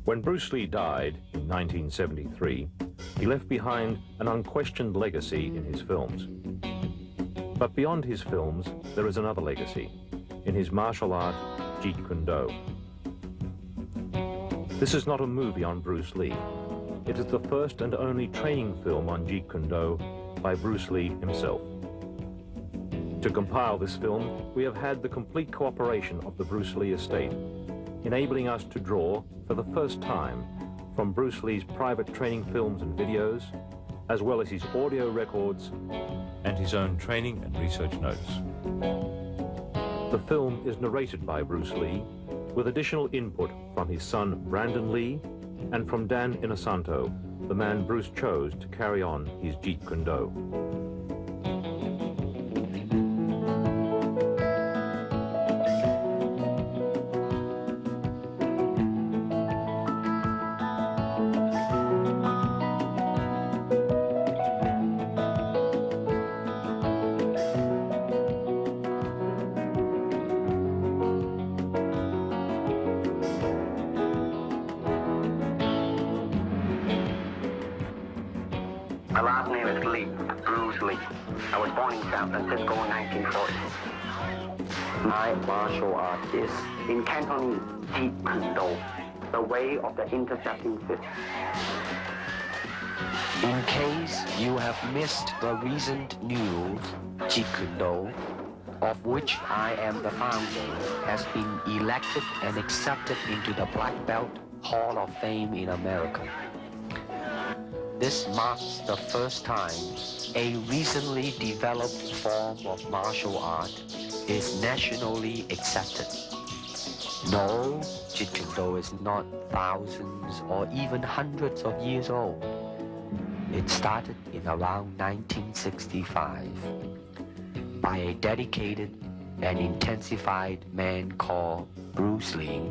When Bruce Lee died in 1973, he left behind an unquestioned legacy in his films. But beyond his films, there is another legacy, in his martial art, Jeet Kune Do. This is not a movie on Bruce Lee. It is the first and only training film on Jeet Kune Do by Bruce Lee himself. To compile this film, we have had the complete cooperation of the Bruce Lee estate, enabling us to draw, for the first time, from Bruce Lee's private training films and videos, as well as his audio records and his own training and research notes. The film is narrated by Bruce Lee, with additional input from his son Brandon Lee and from Dan Inosanto, the man Bruce chose to carry on his Jeet Kune Do. My last name is Lee, Bruce Lee. I was born in San Francisco in 1940. My martial art is in Cantonese, Jeet Kune Do, the way of the intercepting fist. In case you have missed the recent news, Jeet Kune Do, of which I am the founder, has been elected and accepted into the Black Belt Hall of Fame in America. This marks the first time a recently developed form of martial art is nationally accepted. No, Jeet Kune Do is not thousands or even hundreds of years old. It started in around 1965 by a dedicated and intensified man called Bruce Lee.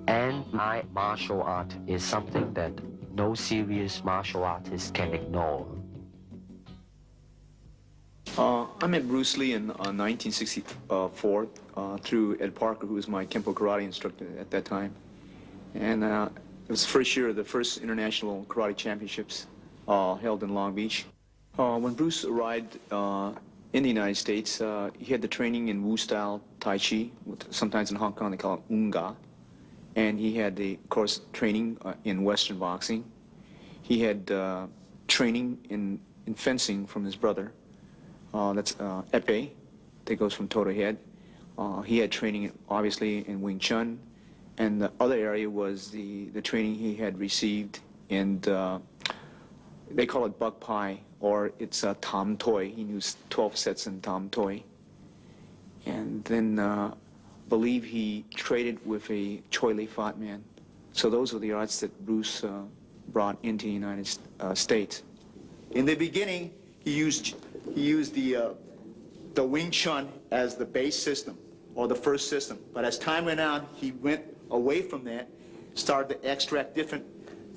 And my martial art is something that no serious martial artist can ignore. I met Bruce Lee in 1964 through Ed Parker, who was my Kempo karate instructor at that time. And it was the first year of the first international karate championships held in Long Beach. When Bruce arrived in the United States, he had the training in Wu-style Tai Chi, sometimes in Hong Kong they call it Unga. And he had the, of course, training in Western boxing. He had training in fencing from his brother. That's epee, that goes from toe to head. He had training, obviously, in Wing Chun. And the other area was the training he had received in, they call it Buk Pai, or it's Tam Toi. He knew 12 sets in Tam Toi. And then believe he traded with a Choi Lee Fat man. So those were the arts that Bruce brought into the United States. In the beginning, he used the Wing Chun as the base system, or the first system. But as time went on, he went away from that, started to extract different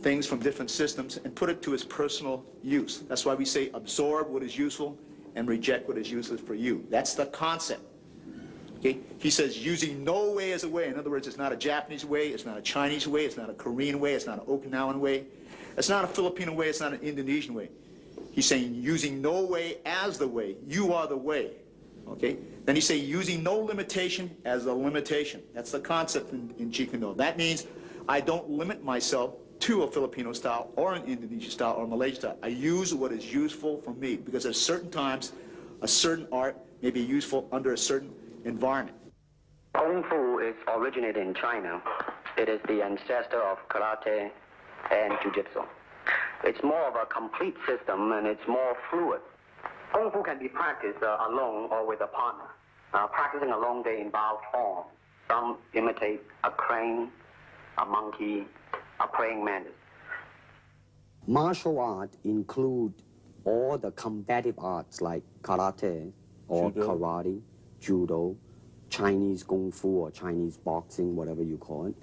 things from different systems and put it to his personal use. That's why we say absorb what is useful and reject what is useless for you. That's the concept. Okay? He says using no way as a way. In other words, it's not a Japanese way, it's not a Chinese way, it's not a Korean way, it's not an Okinawan way, it's not a Filipino way, it's not an Indonesian way. He's saying using no way as the way. You are the way. Okay? Then he's saying using no limitation as a limitation. That's the concept in Jeet Kune Do. That means I don't limit myself to a Filipino style or an Indonesian style or a Malaysian style. I use what is useful for me, because at certain times a certain art may be useful under a certain environment. Kung Fu is originated in China. It is the ancestor of karate and jiu-jitsu. It's more of a complete system, and it's more fluid. Kung Fu can be practiced alone or with a partner. Practicing alone, they involve form. Some imitate a crane, a monkey, a praying mantis. Martial art include all the combative arts like karate or Judo. karate, judo, Chinese kung fu or Chinese boxing, whatever you call it.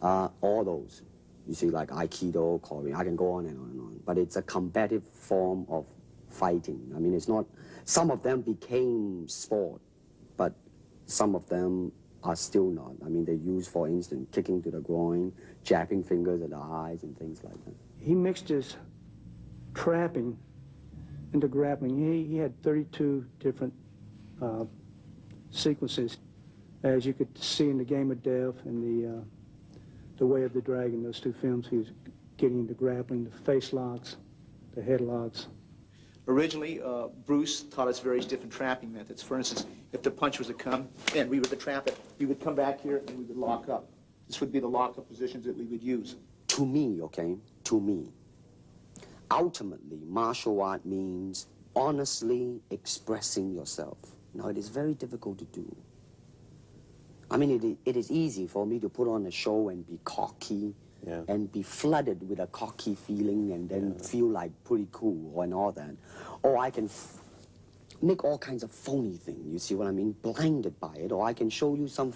All those. You see, like Aikido, Korean, I can go on and on and on. But it's a combative form of fighting. I mean, it's not, some of them became sport, but some of them are still not. I mean, they use, for instance, kicking to the groin, jabbing fingers at the eyes, and things like that. He mixed his trapping into grappling. He had 32 different sequences, as you could see in The Game of Death and the Way of the Dragon, those two films. He was getting into grappling, the face locks, the head locks. Originally, Bruce taught us various different trapping methods. For instance, if the punch was to come and we were to trap it, we would come back here and we would lock up. This would be the lock-up positions that we would use. To me, okay, to me, ultimately, martial art means honestly expressing yourself. Now, it is very difficult to do. I mean, it is easy for me to put on a show and be cocky, and be flooded with a cocky feeling and then feel like pretty cool and all that. Or I can make all kinds of phony things, you see what I mean, blinded by it. Or I can show you some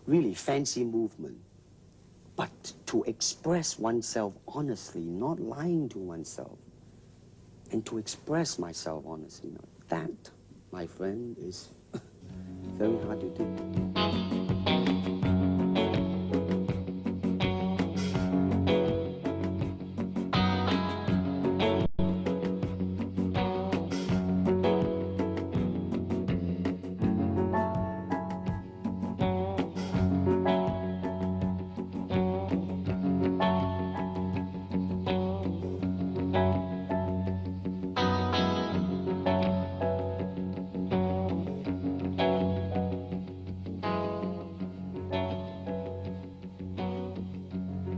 really fancy movement. But to express oneself honestly, not lying to oneself, and to express myself honestly, that, my friend, is very hard to do.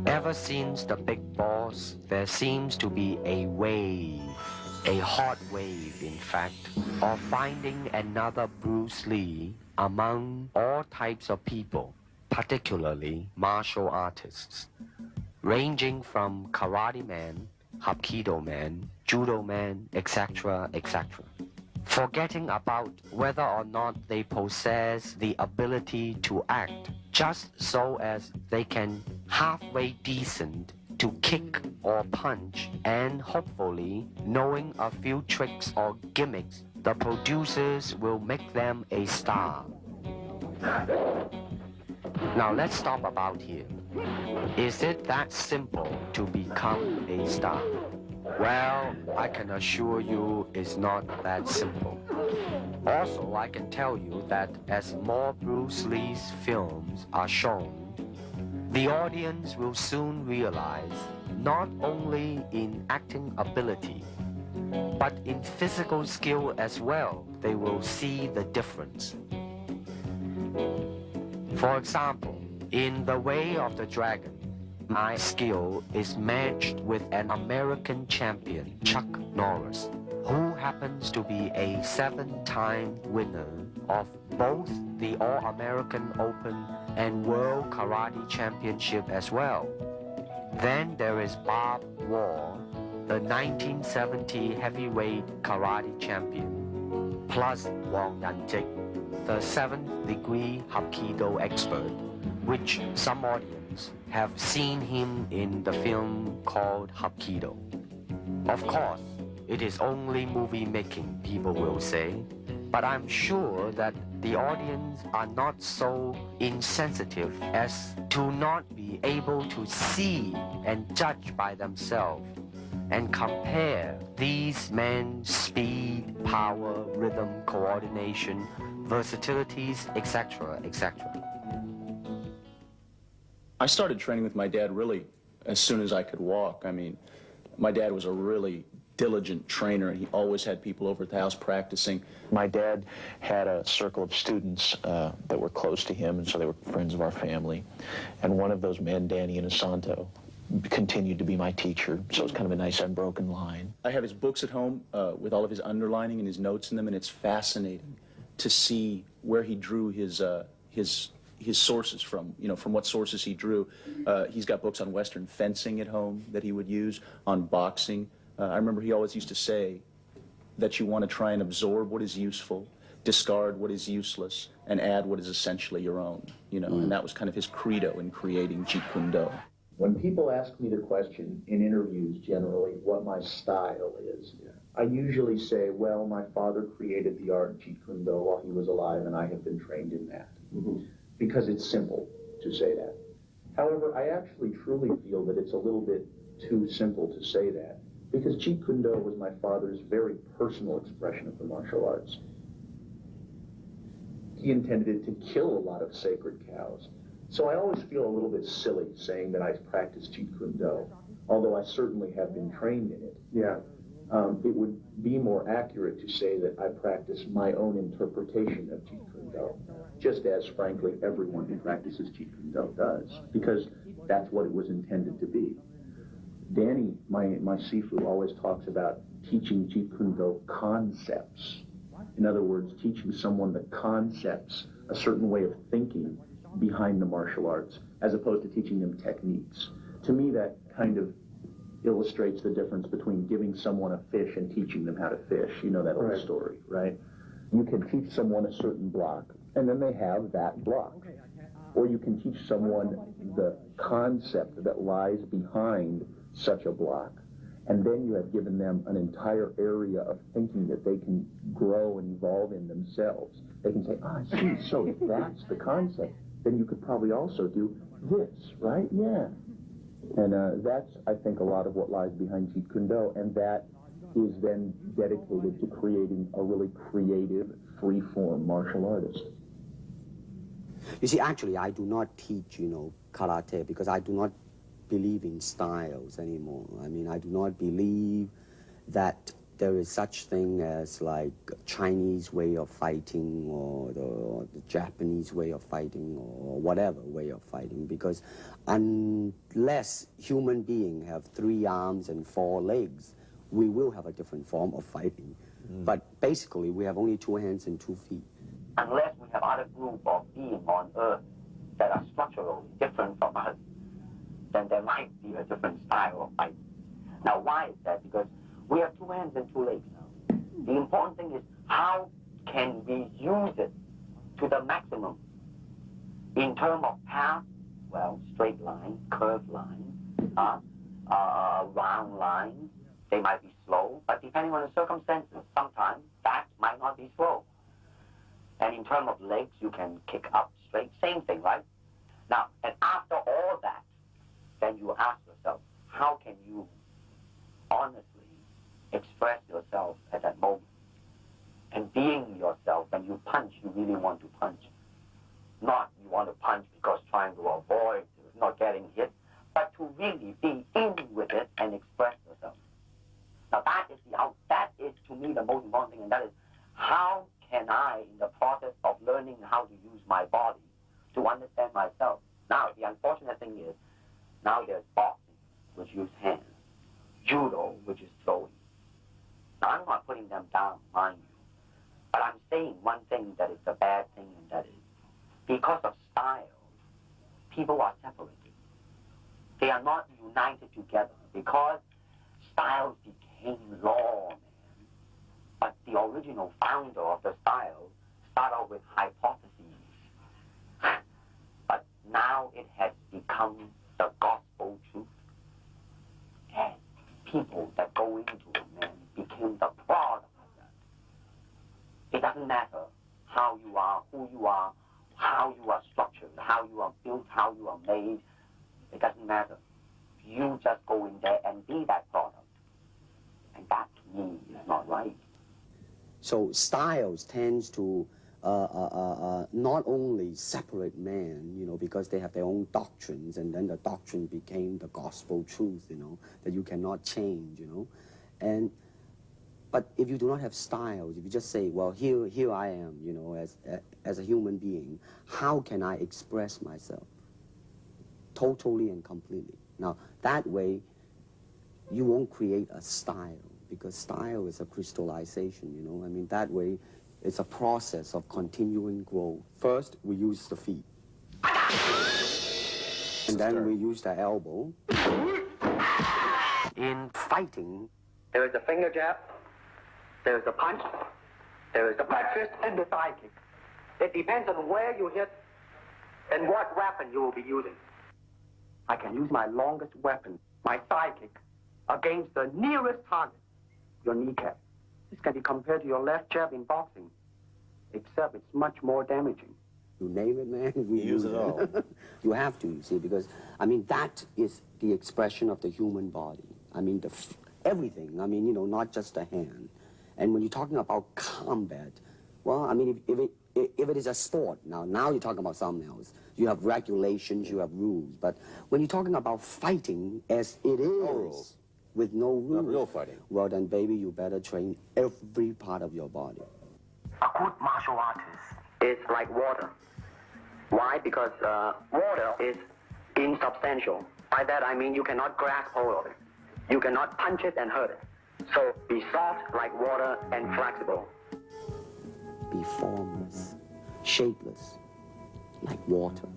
Ever since the big boss, there seems to be a wave, a hot wave, in fact, of finding another Bruce Lee among all types of people, particularly martial artists, ranging from karate man, hapkido man, judo man, etc., etc. Forgetting about whether or not they possess the ability to act, just so as they can halfway decent to kick or punch, and hopefully, knowing a few tricks or gimmicks, the producers will make them a star. Now let's stop about here. Is it that simple to become a star? Well, I can assure you it's not that simple. Also, I can tell you that as more Bruce Lee's films are shown, the audience will soon realize not only in acting ability, but in physical skill as well, they will see the difference. For example, in The Way of the Dragon, my skill is matched with an American champion, Chuck Norris, who happens to be a 7-time winner of both the All-American Open and World Karate Championship as well. Then there is Bob Wall, the 1970 heavyweight karate champion, plus Wang Yanjik, the 7th degree Hapkido expert, which some audience have seen him in the film called Hapkido. Of course, it is only movie making, people will say, but I'm sure that the audience are not so insensitive as to not be able to see and judge by themselves and compare these men's speed, power, rhythm, coordination, versatilities, etc., etc. I started training with my dad really as soon as I could walk. I mean, my dad was a really diligent trainer, and he always had people over at the house practicing. My dad had a circle of students that were close to him, and so they were friends of our family. And one of those men, Danny Inosanto, continued to be my teacher, so it's kind of a nice unbroken line. I have his books at home with all of his underlining and his notes in them, and it's fascinating to see where he drew his sources from, from what sources he drew. He's got books on Western fencing at home that he would use, on boxing. I remember he always used to say that you want to try and absorb what is useful, discard what is useless, and add what is essentially your own, and that was kind of his credo in creating Jeet Kune Do. When people ask me the question in interviews generally what my style is, I usually say, well, my father created the art of Jeet Kune Do while he was alive, and I have been trained in that. because it's simple to say that. However, I actually truly feel that it's a little bit too simple to say that, because Jeet Kune Do was my father's very personal expression of the martial arts. He intended it to kill a lot of sacred cows. So I always feel a little bit silly saying that I practice Jeet Kune Do, although I certainly have been trained in it. Yeah. It would be more accurate to say that I practice my own interpretation of Jeet Kune Do, just as, frankly, everyone who practices Jeet Kune Do does, because that's what it was intended to be. Danny, my Sifu, always talks about teaching Jeet Kune Do concepts. In other words, teaching someone the concepts, a certain way of thinking behind the martial arts, as opposed to teaching them techniques. To me, that kind of illustrates the difference between giving someone a fish and teaching them how to fish. You know that old story, right? You can teach someone a certain block, and then they have that block. Or you can teach someone the concept that lies behind such a block, and then you have given them an entire area of thinking that they can grow and evolve in themselves. They can say, I see, so if that's the concept, then you could probably also do this, right? Yeah. And that's, I think, a lot of what lies behind Jeet Kune Do, and that is then dedicated to creating a really creative, free-form martial artist. You see, actually, I do not teach, karate, because I do not believe in styles anymore. I mean, I do not believe that there is such thing as like Chinese way of fighting or the Japanese way of fighting or whatever way of fighting, because unless human beings have 3 arms and 4 legs, we will have a different form of fighting. But basically, we have only 2 hands and 2 feet. Unless we have other group of beings on Earth that are structurally different from us, then there might be a different style of fighting. Now, why is that? Because we have 2 hands and 2 legs now. The important thing is how can we use it to the maximum? In terms of path, well, straight line, curved line, round lines, they might be slow, but depending on the circumstances, sometimes that might not be slow. And in terms of legs, you can kick up straight, same thing, right? Now, and after all that, then you ask yourself, how can you honestly express yourself at that moment? And being yourself, when you punch, you really want to punch. Not you want to punch because trying to avoid not getting hit, but to really be in with it and express yourself. Now that is to me the most important thing, and that is how can I, in the process of learning how to use my body to understand myself. Now the unfortunate thing is, now there's boxing, which use hands, judo, which is throwing. Now I'm not putting them down, mind you, but I'm saying one thing that is a bad thing, and that is because of style, people are separated. They are not united together because styles became law, man. But the original founder of the style started out with hypotheses. But now it has become the gospel truth. And people that go into it, man, became the product of that. It doesn't matter how you are, who you are, how you are structured, how you are built, how you are made. It doesn't matter. You just go in there and be that product. And that, to me, is not right. So styles tends to not only separate men, because they have their own doctrines, and then the doctrine became the gospel truth, that you cannot change, But if you do not have styles, if you just say, well, here I am, as a human being, how can I express myself? Totally and completely. Now, that way, you won't create a style, because style is a crystallization, that way, it's a process of continuing growth. First, we use the feet. And then we use the elbow. In fighting, There is the finger jab, there is the punch, there is the back fist, and the thigh kick. It depends on where you hit and what weapon you will be using. I can use my longest weapon, my thigh kick, against the nearest target, your kneecap. This can be compared to your left jab in boxing, except it's much more damaging. You name it, man. We use it all. You have to, you see, because, I mean, that is the expression of the human body. I mean, everything. I mean, you know, not just the hand. And when you're talking about combat, well, I mean, if it is a sport, now you're talking about something else. You have regulations, you have rules. But when you're talking about fighting as it is, rules. with no rules, Not real fighting. well, then, baby, you better train every part of your body. A good martial artist is like water. Why? Because water is insubstantial. By that I mean you cannot grasp hold of it. You cannot punch it and hurt it. So be soft like water and flexible. Be formless, shapeless, like water.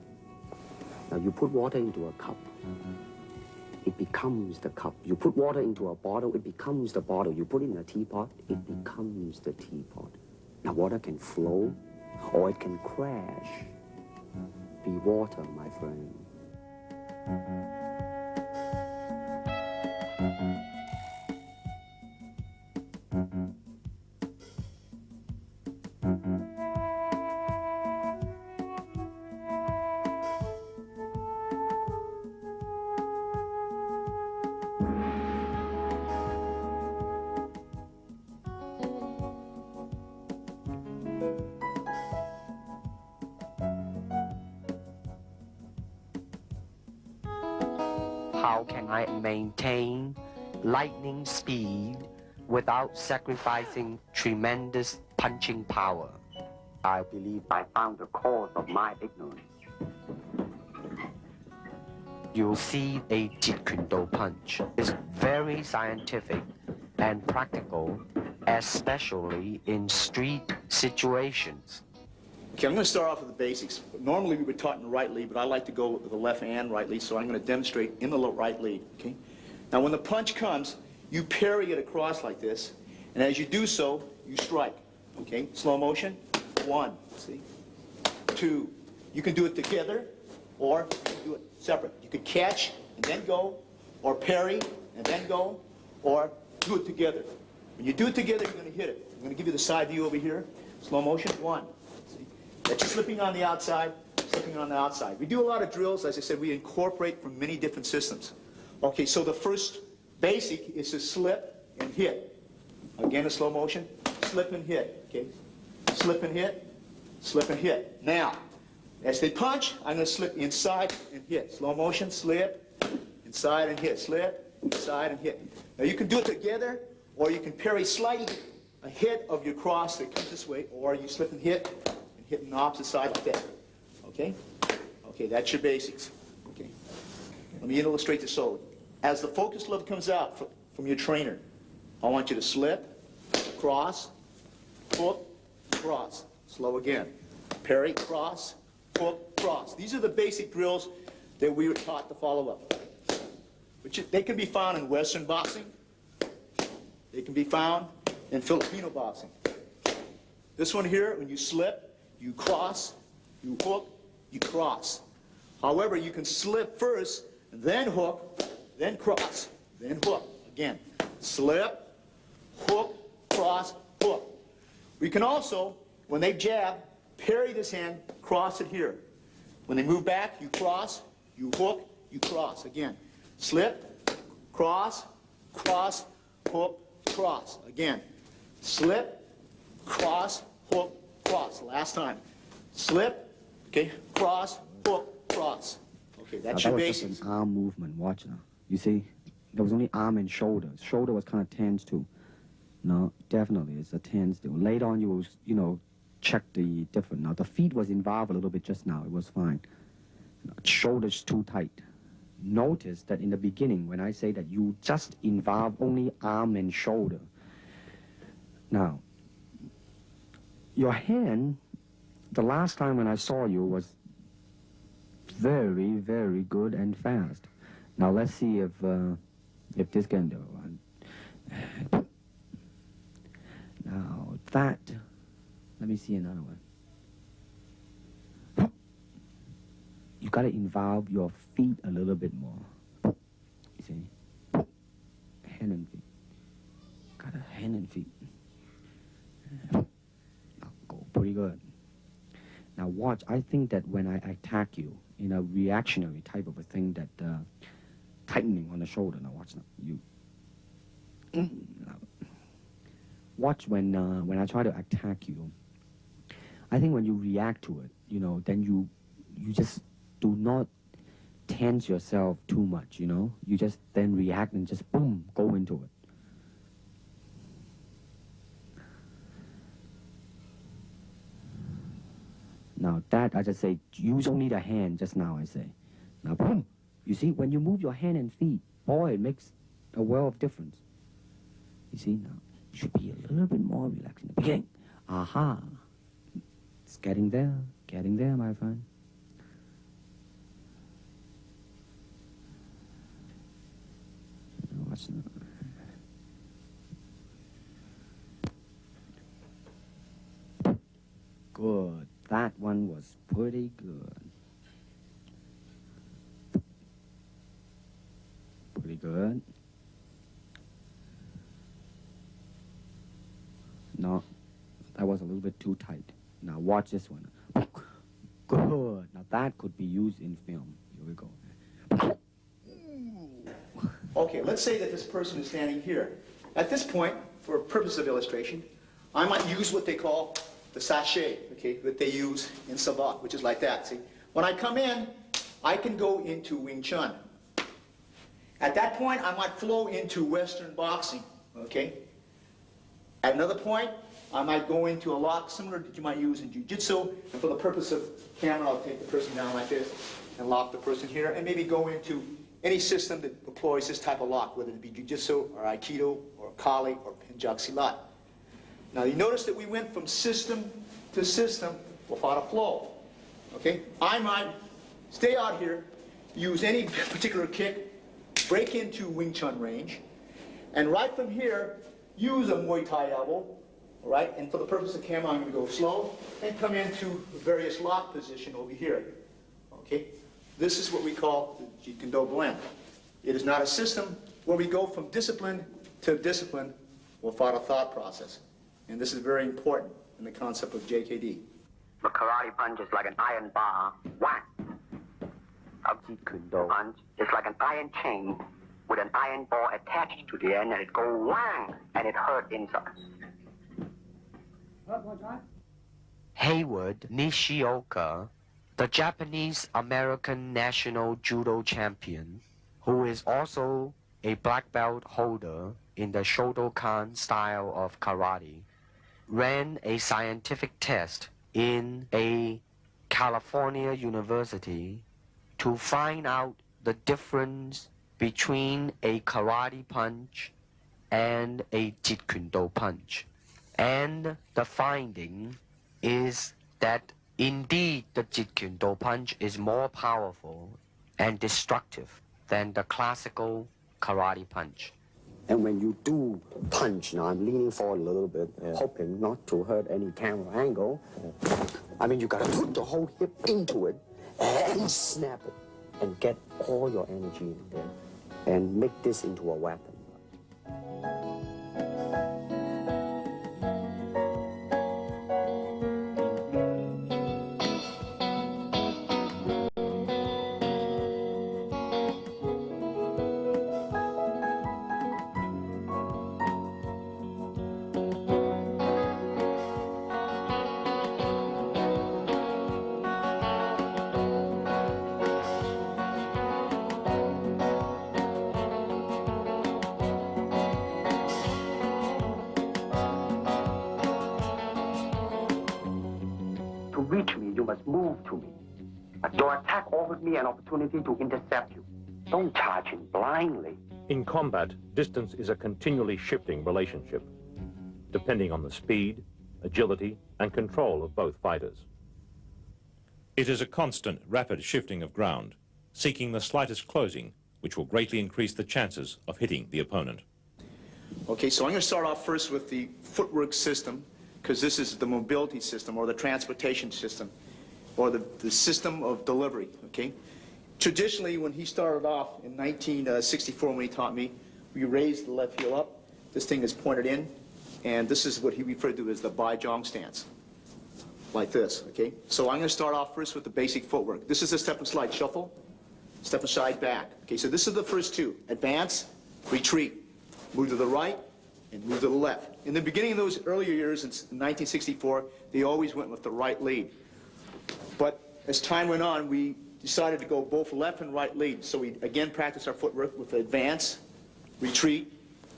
Now you put water into a cup, it becomes the cup. You put water into a bottle, it becomes the bottle. You put it in a teapot, it becomes the teapot. Now water can flow or it can crash. Be water, my friend. How can I maintain lightning speed without sacrificing tremendous punching power? I believe I found the cause of my ignorance. You'll see a Jeet Kune Do punch is very scientific and practical, especially in street situations. Okay, I'm going to start off with the basics. Normally we were taught in the right lead, but I like to go with the left and right lead, so I'm going to demonstrate in the right lead, okay? Now when the punch comes, you parry it across like this, and as you do so, you strike, okay? Slow motion, 1, see? 2. You can do it together, or you can do it separate. You could catch and then go, or parry and then go, or do it together. When you do it together, you're going to hit it. I'm going to give you the side view over here. Slow motion, 1. That you're slipping on the outside, slipping on the outside. We do a lot of drills. As I said, we incorporate from many different systems. Okay, so the first basic is to slip and hit. Again, a slow motion, slip and hit, okay? Slip and hit, slip and hit. Now, as they punch, I'm going to slip inside and hit. Slow motion, slip, inside and hit, slip, inside and hit. Now you can do it together, or you can parry slightly ahead of your cross that comes this way, or you slip and hit on the opposite side like that. Okay? Okay, that's your basics. Okay. Let me illustrate this so. As the focus glove comes out from your trainer, I want you to slip, cross, hook, cross. Slow again. Parry, cross, hook, cross. These are the basic drills that we were taught to follow up. They can be found in Western boxing. They can be found in Filipino boxing. This one here, when you slip, you cross, you hook, you cross. However, you can slip first, then hook, then cross, then hook. Again, slip, hook, cross, hook. We can also, when they jab, parry this hand, cross it here. When they move back, you cross, you hook, you cross. Again, slip, cross, cross, hook, cross. Again, slip, cross, hook, cross. Last time. Slip, okay, cross, hook, cross. Okay, that's your basics. That was just an arm movement. Watch now. You see, there was only arm and shoulder. Shoulder was kind of tense too. No, definitely, it's a tense deal. Later on, you will, you know, check the different. Now, the feet was involved a little bit just now. It was fine. Shoulders too tight. Notice that in the beginning, when I say that you just involve only arm and shoulder. Now, your hand, the last time when I saw you was very, very good and fast. Now let's see if this can do. Now that, let me see another one. You gotta involve your feet a little bit more. You see, hand and feet. Got a hand and feet. Pretty good. Now watch, I think that when I attack you in a reactionary type of a thing, that tightening on the shoulder. Now watch now, you. Now, watch when I try to attack you. I think when you react to it, you know, then you just do not tense yourself too much, you know. You just then react and just boom, go into it. Now that, I just say, use only the hand just now, I say. Now, boom. You see, when you move your hand and feet, boy, it makes a world of difference. You see, now, you should be a little bit more relaxed in the beginning. Aha. It's getting there, my friend. Watch now. Good. That one was pretty good. Pretty good. No, that was a little bit too tight. Now watch this one. Good. Now that could be used in film. Here we go. Okay, let's say that this person is standing here. At this point, for purpose of illustration, I might use what they call the sachet, okay, that they use in Savate, which is like that, see? When I come in, I can go into Wing Chun. At that point, I might flow into Western boxing, okay? At another point, I might go into a lock similar that you might use in Jiu-Jitsu, and for the purpose of camera, I'll take the person down like this and lock the person here, and maybe go into any system that employs this type of lock, whether it be Jiu-Jitsu or Aikido or Kali or Penjak Silat. Now you notice that we went from system to system without a flow, okay? I might stay out here, use any particular kick, break into Wing Chun range, and right from here, use a Muay Thai elbow, all right? And for the purpose of camera, I'm going to go slow and come into various lock position over here, okay? This is what we call the Jeet Kune Do blend. It is not a system where we go from discipline to discipline without a thought process. And this is very important in the concept of JKD. The karate punch is like an iron bar. Whack! A Jeet Kune Do punch is like an iron chain with an iron ball attached to the end, and it goes whang, and it hurt inside. Hayward Nishioka, the Japanese-American national judo champion, who is also a black belt holder in the Shotokan style of karate, ran a scientific test in a California university to find out the difference between a karate punch and a Jeet Kune Do punch. And the finding is that indeed the Jeet Kune Do punch is more powerful and destructive than the classical karate punch. And when you do punch, now I'm leaning forward a little bit, hoping not to hurt any camera angle. I mean, you gotta put the whole hip into it and snap it and get all your energy in there and make this into a weapon. Reach me, you must move to me. Your attack offers me an opportunity to intercept you. Don't charge in blindly. In combat, distance is a continually shifting relationship, depending on the speed, agility, and control of both fighters. It is a constant, rapid shifting of ground, seeking the slightest closing, which will greatly increase the chances of hitting the opponent. Okay, so I'm going to start off first with the footwork system, because this is the mobility system or the transportation system or the system of delivery, okay? Traditionally, when he started off in 1964 when he taught me, we raised the left heel up. This thing is pointed in, and this is what he referred to as the Bai Zhang stance. like this, okay? So I'm going to start off first with the basic footwork. This is a step and slide shuffle, step and slide back. Okay, so this is the first two. Advance, retreat, move to the right, and move to the left. In the beginning of those earlier years in 1964, they always went with the right lead. But as time went on, we decided to go both left and right lead. So we again practiced our footwork with advance, retreat,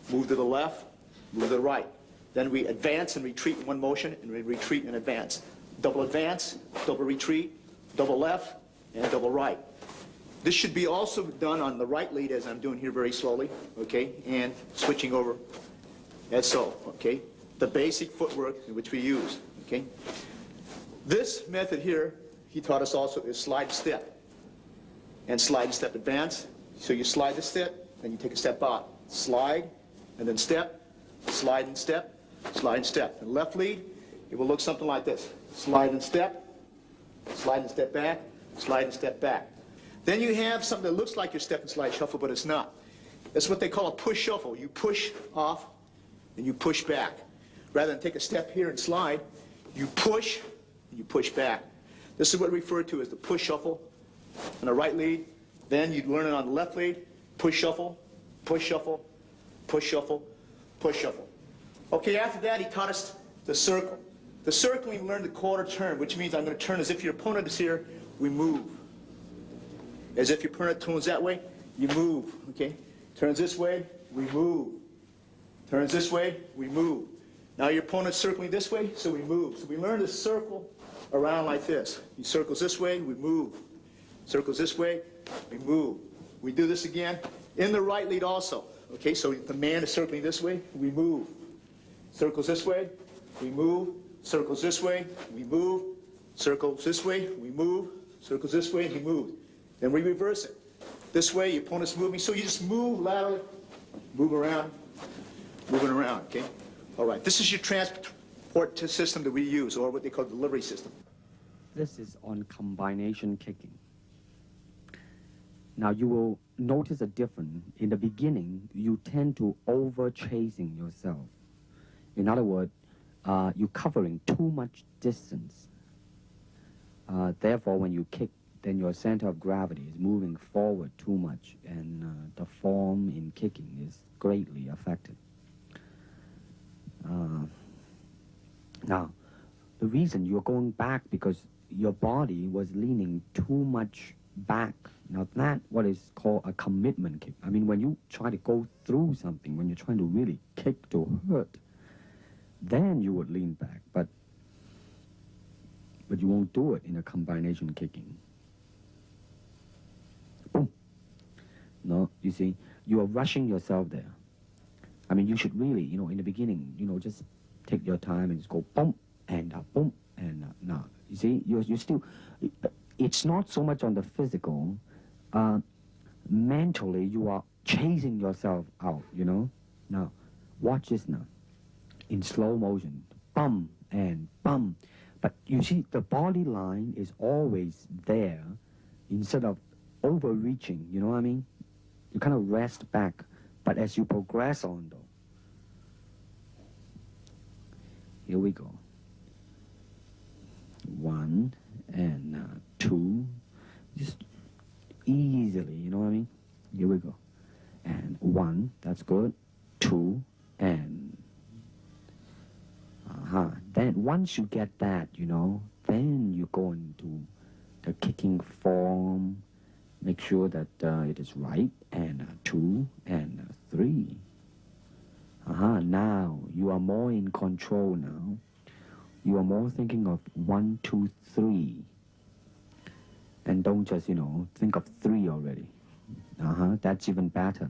move to the left, move to the right. Then we advance and retreat in one motion, and we retreat and advance. Double advance, double retreat, double left, and double right. This should be also done on the right lead as I'm doing here very slowly, okay, and switching over as so, okay. The basic footwork in which we use, okay. This method here, he taught us also, is slide step. And slide and step advance. So you slide the step, then you take a step out. Slide, and then step, slide and step, slide and step. And left lead, it will look something like this. Slide and step back, slide and step back. Then you have something that looks like your step and slide shuffle, but it's not. That's what they call a push shuffle. You push off, and you push back. Rather than take a step here and slide, you push, and you push back. This is what we refer to as the push shuffle on the right lead. Then you'd learn it on the left lead. Push shuffle, push shuffle, push shuffle, push shuffle. Okay, after that he taught us the circle. The circle, we learned the quarter turn, which means I'm going to turn as if your opponent is here, we move. As if your opponent turns that way, you move, okay? Turns this way, we move. Turns this way, we move. Now your opponent's circling this way, so we move. So we learn to circle around like this. He circles this way, we move. Circles this way, we move. We do this again in the right lead also. Okay, so the man is circling this way, we move. Circles this way, we move. Circles this way, we move. Circles this way, we move. Circles this way, he moves. Then we reverse it. This way, your opponent's moving, so you just move laterally, move around, moving around, okay? All right, this is your transport system that we use, or what they call delivery system. This is on combination kicking. Now you will notice a difference. In the beginning, you tend to over-chasing yourself. In other words, you're covering too much distance. Therefore, when you kick, then your center of gravity is moving forward too much, and the form in kicking is greatly affected. Now, the reason you're going back because your body was leaning too much back. Now, that's what is called a commitment kick. I mean, when you try to go through something, when you're trying to really kick to hurt, then you would lean back, but you won't do it in a combination kicking. Boom. No, you see, you are rushing yourself there. I mean, you should really, in the beginning, just take your time and just go boom, and now. You see, you still, it's not so much on the physical, mentally you are chasing yourself out, Now, watch this now. In slow motion, bum and bum. But you see, the body line is always there instead of overreaching, you know what I mean? You kind of rest back, but as you progress on, though. Here we go. 1 and 2, just easily, you know what I mean? Here we go. And 1, that's good. 2, and then once you get that, then you go into the kicking form, make sure that it is right, and 2, and 3. Now you are more in control now. You are more thinking of 1, 2, 3. And don't just, think of 3 already. That's even better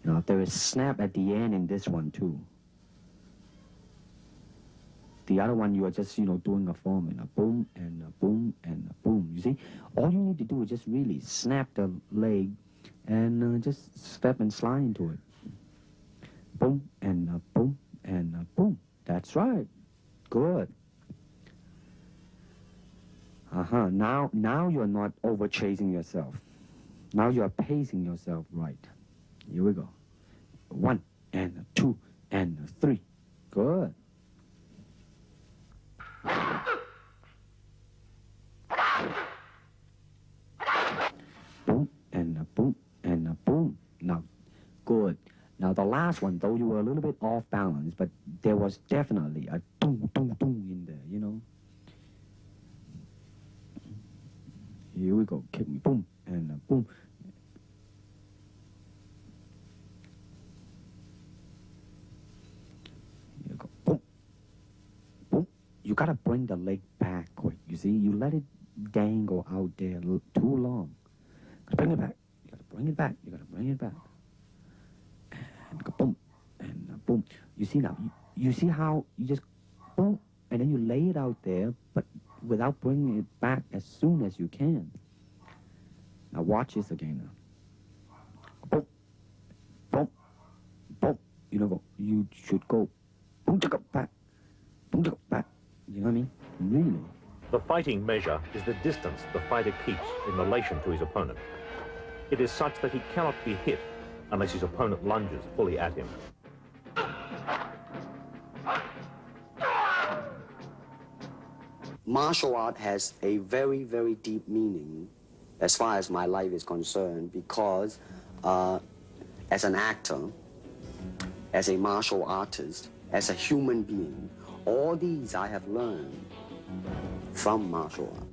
now. There is snap at the end in this one too. The other one, you are just, doing a form in a boom and a boom and a boom. You see, all you need to do is just really snap the leg and just step and slide into it. Boom and a boom and a boom. That's right. Good. Now you're not over chasing yourself. Now you are pacing yourself right. Here we go. 1 and 2 and 3. Good. last one, though, you were a little bit off balance, but there was definitely a doom, doom, doom in there, you know. Here we go, kick me, boom, and boom. Here you go, boom, boom. You gotta bring the leg back quick, you see. You let it dangle out there too long. Gotta bring it back. You gotta bring it back. You gotta bring it back. And go boom, and boom. You see now, you see how you just boom, and then you lay it out there, but without bringing it back as soon as you can. Now watch this again now. Boom, boom, boom. You know, you should go boom, go back, boom, go back. You know what I mean? Really. The fighting measure is the distance the fighter keeps in relation to his opponent. It is such that he cannot be hit unless his opponent lunges fully at him. Martial art has a very, very deep meaning as far as my life is concerned, because as an actor, as a martial artist, as a human being, all these I have learned from martial art.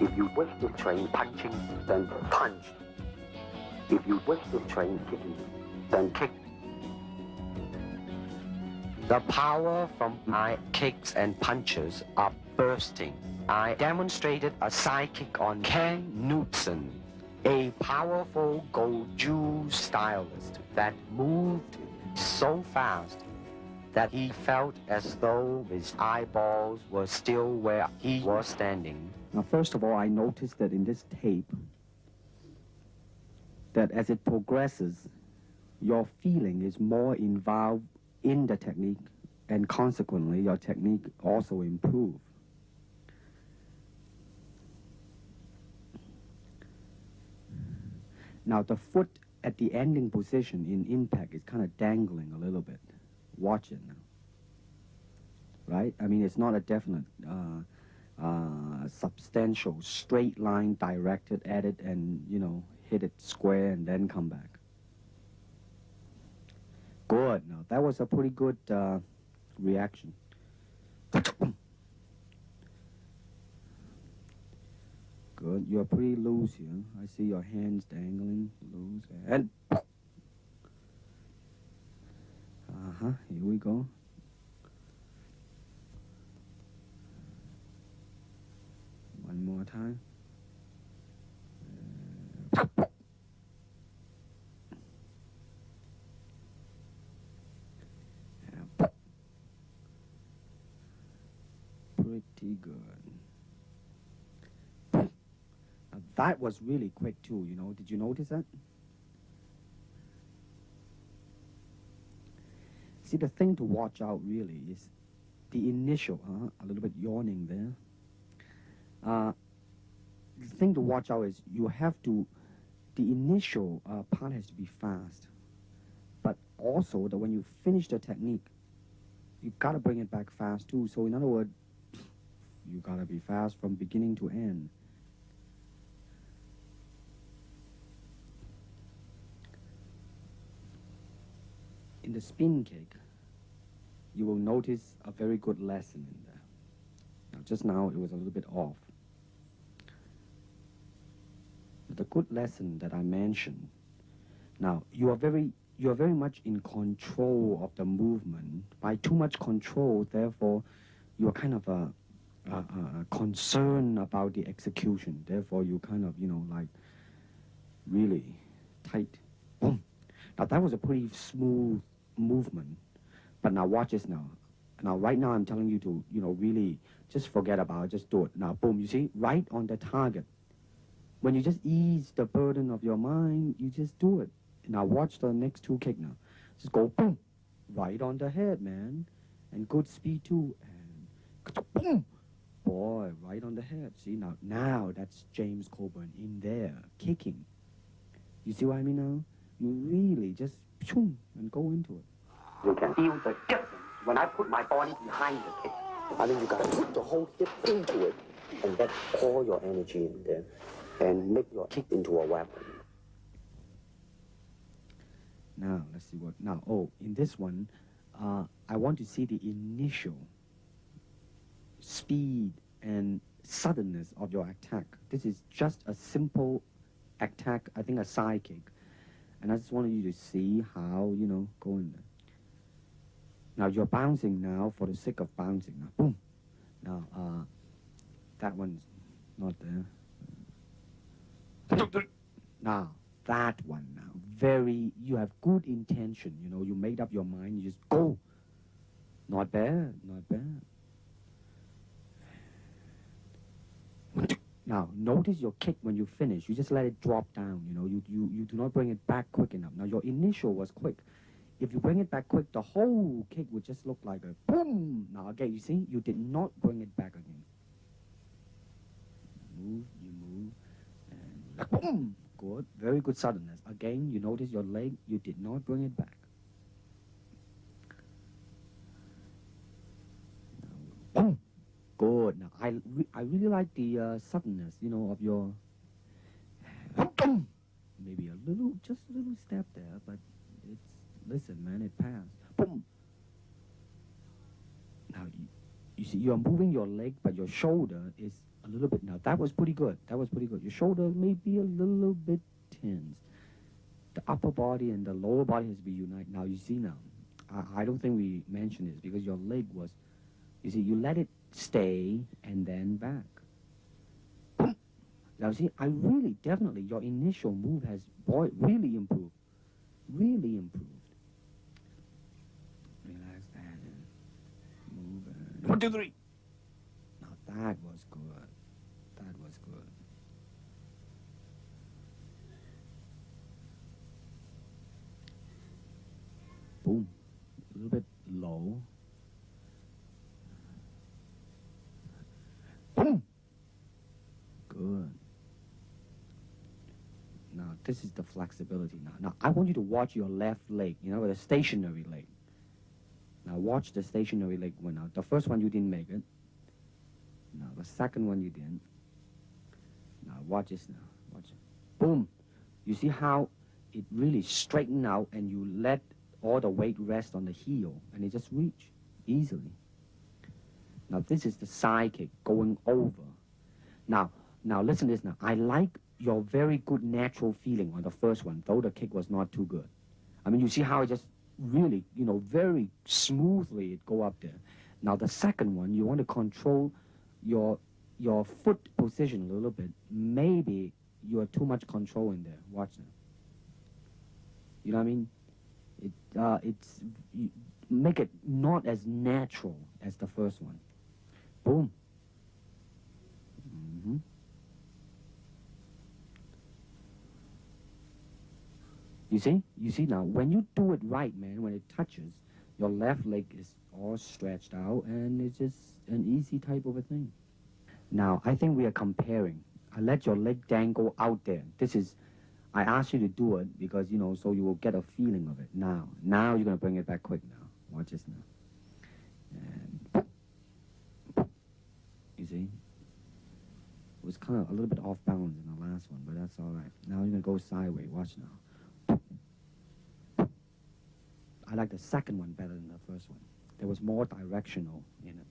If you wish to train punching, then punch. If you wish to train kicking, then kick. The power from my kicks and punches are bursting. I demonstrated a side kick on Ken Knutson, a powerful Goju stylist that moved so fast that he felt as though his eyeballs were still where he was standing. Now, first of all, I noticed that in this tape, that as it progresses, your feeling is more involved in the technique, and consequently, your technique also improves. Now, the foot at the ending position in impact is kind of dangling a little bit. Watch it now. Right? I mean, it's not a definite substantial straight line directed at it and, you know, hit it square and then come back. Good. Now, that was a pretty good reaction. Good. You're pretty loose here. I see your hands dangling loose. And here we go. One more time. Pretty good. Now that was really quick too, you know. Did you notice that? See, the thing to watch out really is the initial, a little bit yawning there. The thing to watch out is you have to, the initial part has to be fast. But also that when you finish the technique, you gotta bring it back fast too. So in other words, you gotta be fast from beginning to end. In the spin kick, you will notice a very good lesson in there. Now, just now it was a little bit off. The good lesson that I mentioned. Now, you are very much in control of the movement. By too much control, therefore, you are kind of concerned about the execution. Therefore, you kind of, you know, like really tight. Boom. Now, that was a pretty smooth movement. But now watch this now. Now, right now, I'm telling you to, you know, really just forget about it. Just do it. Now, boom, you see, right on the target. When you just ease the burden of your mind, you just do it. Now watch the next two kick now. Just go boom, right on the head, man. And good speed too. And boom, boy, right on the head. See, now that's James Coburn in there, kicking. You see what I mean now? You really just boom, and go into it. You can feel the difference when I put my body behind the kick. I mean, you got to put the whole hip into it and get all your energy in there and make your kick into a weapon. Now, let's see what... Now, oh, in this one, I want to see the initial speed and suddenness of your attack. This is just a simple attack, I think a side kick. And I just wanted you to see how, you know, go in there. Now, you're bouncing now for the sake of bouncing. Now, boom. Now, that one's not there. Now, that one now. You have good intention, you know, you made up your mind, you just go. Not bad, not bad. Now, notice your kick when you finish, you just let it drop down, you know, you do not bring it back quick enough. Now, your initial was quick. If you bring it back quick, the whole kick would just look like a boom. Now, again, you see, you did not bring it back again. You move, and boom. Good, very good suddenness. Again, you notice your leg, you did not bring it back. Now, boom. Good. Now, I really like the suddenness, you know, of your... Maybe just a little step there, but it's... Listen, man, it passed. Boom. Now, you see, you're moving your leg, but your shoulder is a little bit... Now, that was pretty good. That was pretty good. Your shoulder may be a little bit tense. The upper body and the lower body has to be united. Now, you see now, I don't think we mentioned this because your leg was... You see, you let it stay and then back. Boom. Now, see, I really, definitely, your initial move has, boy, really improved. Really improved. Relax that and move it. 1, 2, 3. Now, that was good. That was good. Boom. A little bit low. Boom. Good. Now, this is the flexibility now. Now, I want you to watch your left leg, you know, the stationary leg. Now, watch the stationary leg one out. The first one, you didn't make it. Now, the second one, you didn't. Now, watch this now. Watch it. Boom. You see how it really straightened out and you let all the weight rest on the heel and it just reach easily. Now, this is the side kick going over. Now, listen to this now. I like your very good natural feeling on the first one, though the kick was not too good. I mean, you see how it just really, you know, very smoothly it go up there. Now, the second one, you want to control your foot position a little bit. Maybe you have too much control in there. Watch now. You know what I mean? Make it not as natural as the first one. Boom. Mm-hmm. You see now, when you do it right, man, when it touches, your left leg is all stretched out and it's just an easy type of a thing. Now, I think we are comparing. I let your leg dangle out there. This is, I asked you to do it because, you know, so you will get a feeling of it. Now you're going to bring it back quick now. Watch this now. And you see? It was kind of a little bit off balance in the last one, but that's all right. Now you're going to go sideways. Watch now. I like the second one better than the first one. There was more directional in it.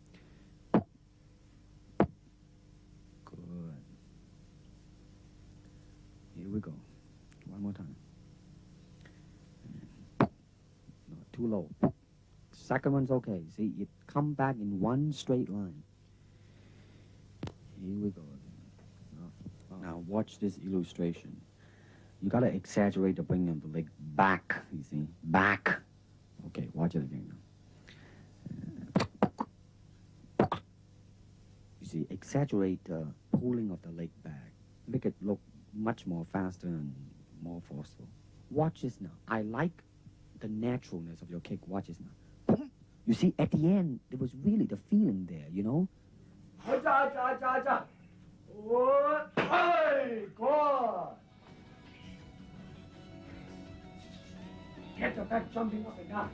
Good. Here we go. One more time. No, too low. Second one's okay. See, it come back in one straight line. Here we go again. Now watch this illustration. You gotta exaggerate the bringing of the leg back, you see. Back. Okay, watch it again now. You see, exaggerate the pulling of the leg back. Make it look much more faster and more forceful. Watch this now. I like the naturalness of your kick. Watch this now. You see, at the end, there was really the feeling there, you know? Get your back jumping up and down.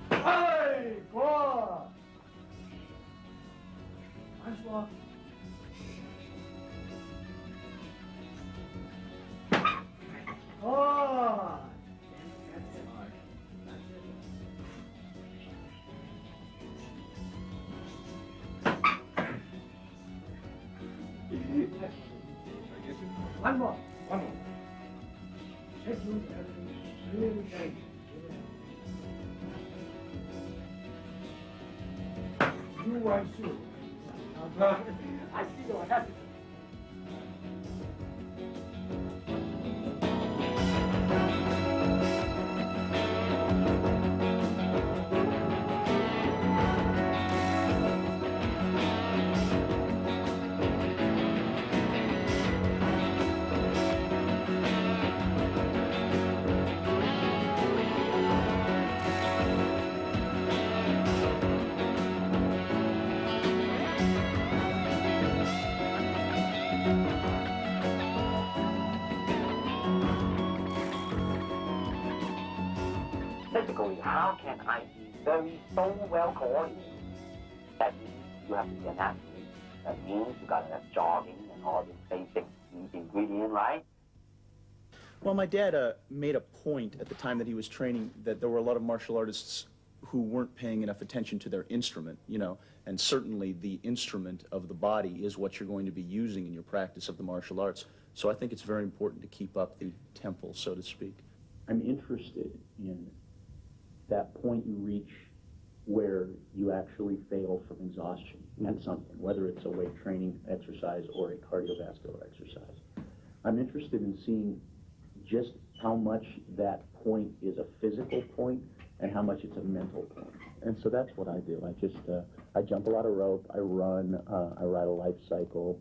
Hey, good. Once more. Good. One more. One more. Check you really tight. You want to. I see the one. That's it. Physically, how can I be so well coordinated? That means you have to be an athlete. That means you got to have jogging and all this basic ingredient, right? Well, my dad made a point at the time that he was training that there were a lot of martial artists who weren't paying enough attention to their instrument, you know, and certainly the instrument of the body is what you're going to be using in your practice of the martial arts. So I think it's very important to keep up the tempo, so to speak. I'm interested in that point you reach where you actually fail from exhaustion at something, whether it's a weight training exercise or a cardiovascular exercise. I'm interested in seeing just how much that point is a physical point and how much it's a mental point. And so that's what I do. I jump a lot of rope, I run, I ride a life cycle.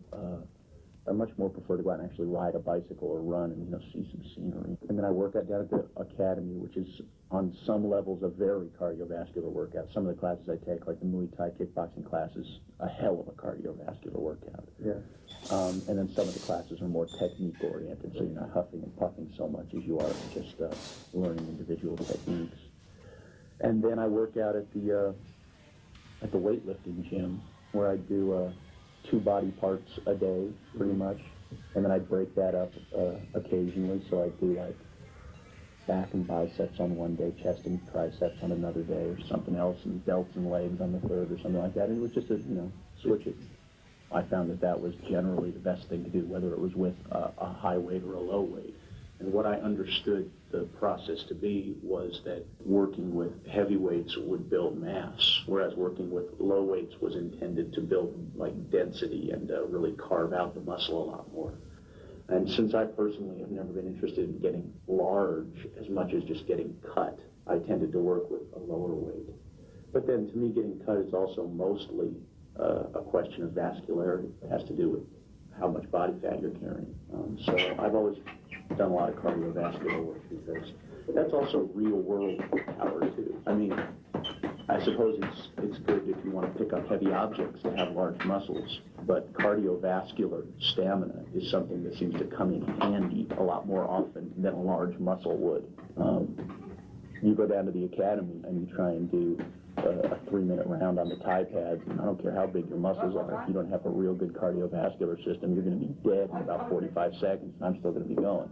I much more prefer to go out and actually ride a bicycle or run and, you know, see some scenery. And then I work out down at the academy, which is on some levels a very cardiovascular workout. Some of the classes I take, like the Muay Thai kickboxing classes, a hell of a cardiovascular workout. Yeah. And then some of the classes are more technique oriented, so you're not huffing and puffing so much as you are just learning individual techniques. And then I work out at the weightlifting gym, where I do 2 body parts a day, pretty much, and then I break that up occasionally. So I do like back and biceps on one day, chest and triceps on another day, or something else, and delts and legs on the third, or something like that. And it was just switch it. I found that was generally the best thing to do, whether it was with a high weight or a low weight. And what I understood the process to be was that working with heavy weights would build mass, whereas working with low weights was intended to build like density and really carve out the muscle a lot more. And since I personally have never been interested in getting large as much as just getting cut, I tended to work with a lower weight. But then to me, getting cut is also mostly a question of vascularity. It has to do with how much body fat you're carrying. So I've always done a lot of cardiovascular work because that's also real world power too. I mean, I suppose it's good if you want to pick up heavy objects to have large muscles, but cardiovascular stamina is something that seems to come in handy a lot more often than a large muscle would. You go down to the academy and you try and do a 3-minute round on the Thai pads, and I don't care how big your muscles are, if you don't have a real good cardiovascular system, you're going to be dead in about 45 seconds, and I'm still going to be going.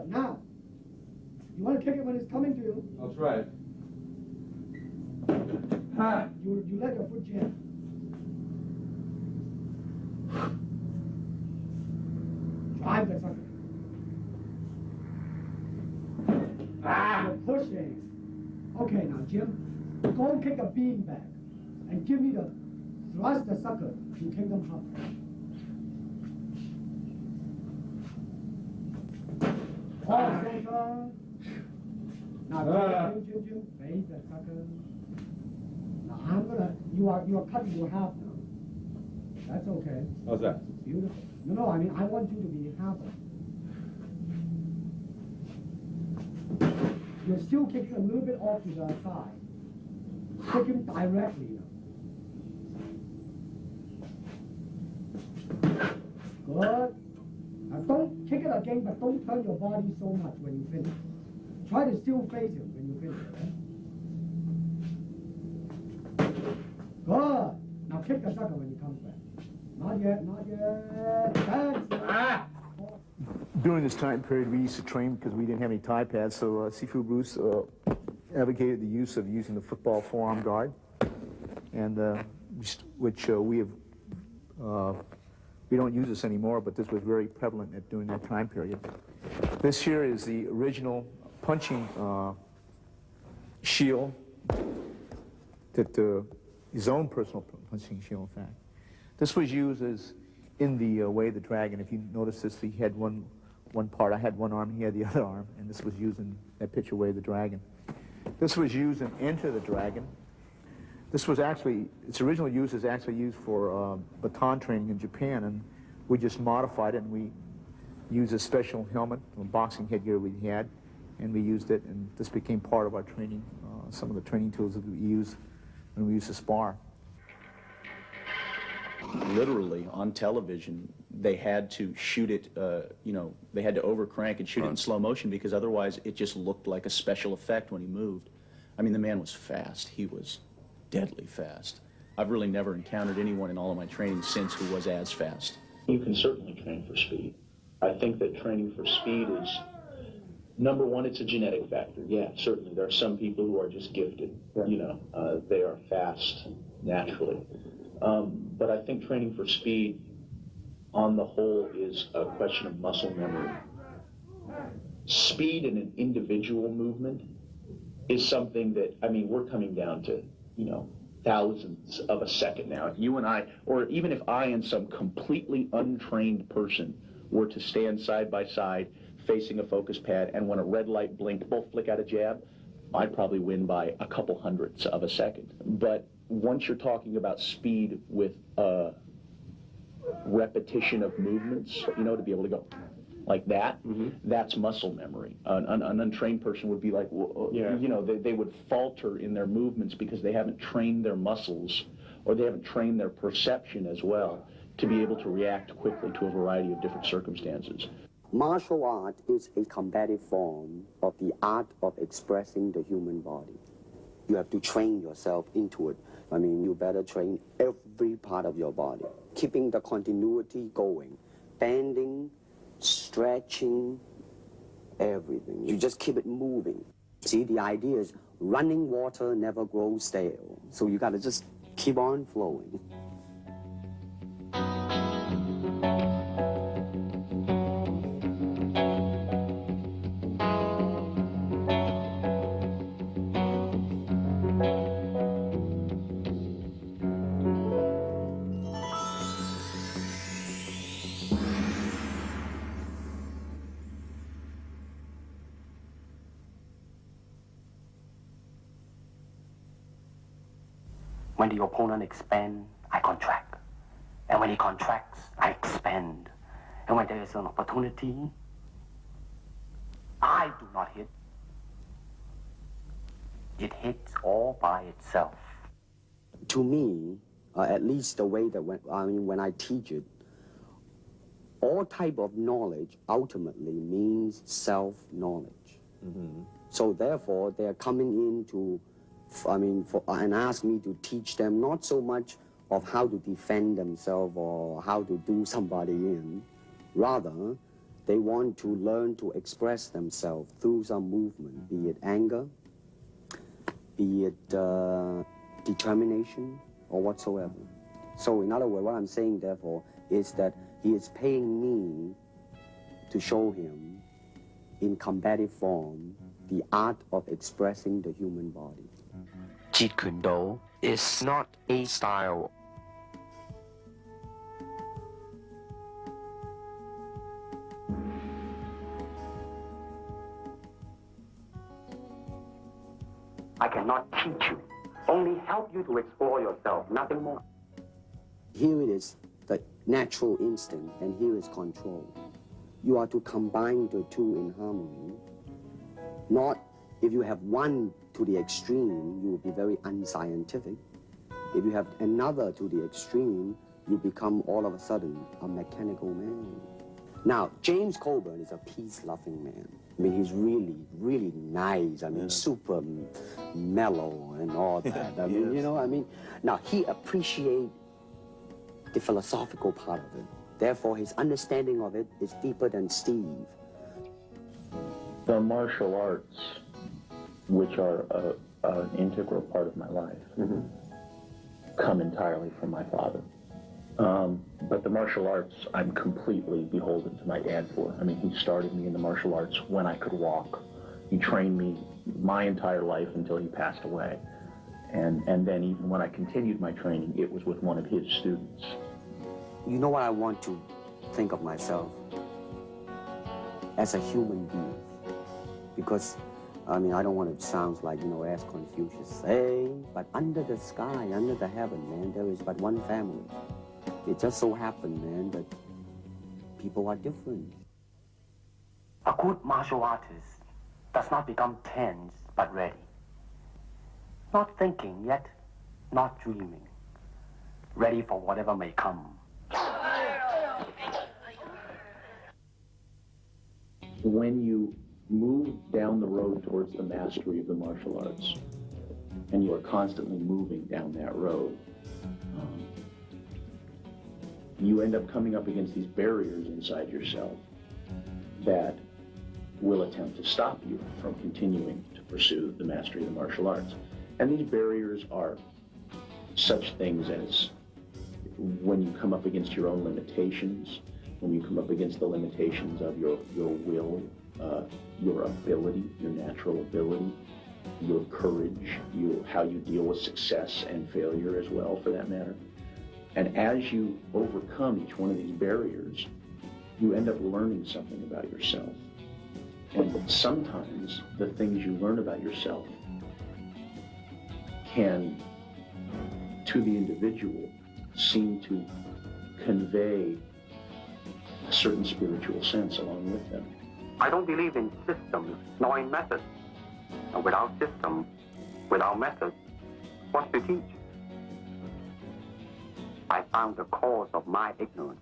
Now, you want to kick it when it's coming to you. That's right. You let your foot jam. Drive the sucker. You're pushing. Okay, now, Jim, go and kick a bean back and give me the thrust the sucker. You kick them up. Now, Jim, face that sucker. Now, you are cutting your half now. That's okay. How's that? Beautiful. No, I mean, I want you to be happy. You're still kicking a little bit off to the side. Kick him directly. Good. Now don't kick it again, but don't turn your body so much when you finish. Try to still face him when you finish. Good. Now kick the sucker when he comes back. Not yet, not yet. That's During this time period, we used to train because we didn't have any tie pads, so Sifu Bruce advocated the use of using the football forearm guard, and which we don't use this anymore, but this was very prevalent during that time period. This here is the original punching shield, that his own personal punching shield, in fact. This was used as in the Way of the Dragon. If you notice this, he had one part. I had one arm, he had the other arm, and this was used in that picture, Way of the Dragon. This was used in Enter the Dragon. This was actually, its original use is actually used for baton training in Japan, and we just modified it, and we used a special helmet, a boxing headgear we had, and we used it, and this became part of our training, some of the training tools that we use when we used to spar. Literally, on television, they had to shoot it, they had to overcrank and shoot it in slow motion because otherwise it just looked like a special effect when he moved. I mean, the man was fast. He was deadly fast. I've really never encountered anyone in all of my training since who was as fast. You can certainly train for speed. I think that training for speed is, number one, it's a genetic factor. Yeah, certainly. There are some people who are just gifted. They are fast naturally. But I think training for speed, on the whole, is a question of muscle memory. Speed in an individual movement is something that, I mean, we're coming down to, thousandths of a second now. If you and I, or even if I and some completely untrained person were to stand side by side facing a focus pad, and when a red light blinked, both flick out a jab, I'd probably win by a couple hundredths of a second. But once you're talking about speed with repetition of movements, to be able to go like that, that's muscle memory. An untrained person would be like, they would falter in their movements because they haven't trained their muscles, or they haven't trained their perception as well to be able to react quickly to a variety of different circumstances. Martial art is a combative form of the art of expressing the human body. You have to train yourself into it. I mean, you better train every part of your body, keeping the continuity going, bending, stretching, everything. You just keep it moving. See, the idea is running water never grows stale. So you got to just keep on flowing. When the opponent expands, I contract. And when he contracts, I expand. And when there is an opportunity, I do not hit. It hits all by itself. To me, at least the way that when I teach it, all type of knowledge ultimately means self-knowledge. So therefore, they're coming in to and ask me to teach them not so much of how to defend themselves or how to do somebody in. Rather, they want to learn to express themselves through some movement, be it anger, be it determination, or whatsoever. So in other words, what I'm saying, therefore, is that he is paying me to show him in combative form the art of expressing the human body. Jeet Kune Do is not a style. I cannot teach you, only help you to explore yourself, nothing more. Here it is, natural instinct, and here is control. You are to combine the two in harmony. Not, if you have one to the extreme, you will be very unscientific. If you have another to the extreme, you become all of a sudden a mechanical man. Now, James Coburn is a peace-loving man. I mean, he's really, really nice. I mean, super mellow and all that. I mean, you know, I mean, now he appreciates the philosophical part of it. Therefore, his understanding of it is deeper than Steve. The martial arts, which are an integral part of my life, come entirely from my father. But the martial arts, I'm completely beholden to my dad for. I mean, he started me in the martial arts when I could walk. He trained me my entire life until he passed away. And then even when I continued my training, it was with one of his students. You know what I want to think of myself? As a human being. Because, I mean, I don't want to sound like, you know, as Confucius say, but under the sky, under the heaven, man, there is but one family. It just so happened, man, that people are different. A good martial artist does not become tense, but ready. Not thinking yet, not dreaming. Ready for whatever may come. When you move down the road towards the mastery of the martial arts, and you are constantly moving down that road, you end up coming up against these barriers inside yourself that will attempt to stop you from continuing to pursue the mastery of the martial arts. And these barriers are such things as when you come up against your own limitations, when you come up against the limitations of your will, your ability, your natural ability, your courage, how you deal with success and failure as well, for that matter. And as you overcome each one of these barriers, you end up learning something about yourself. And sometimes the things you learn about yourself can, to the individual, seem to convey a certain spiritual sense along with them. I don't believe in systems, nor in methods. And without system, without method, what's to teach? I found the cause of my ignorance.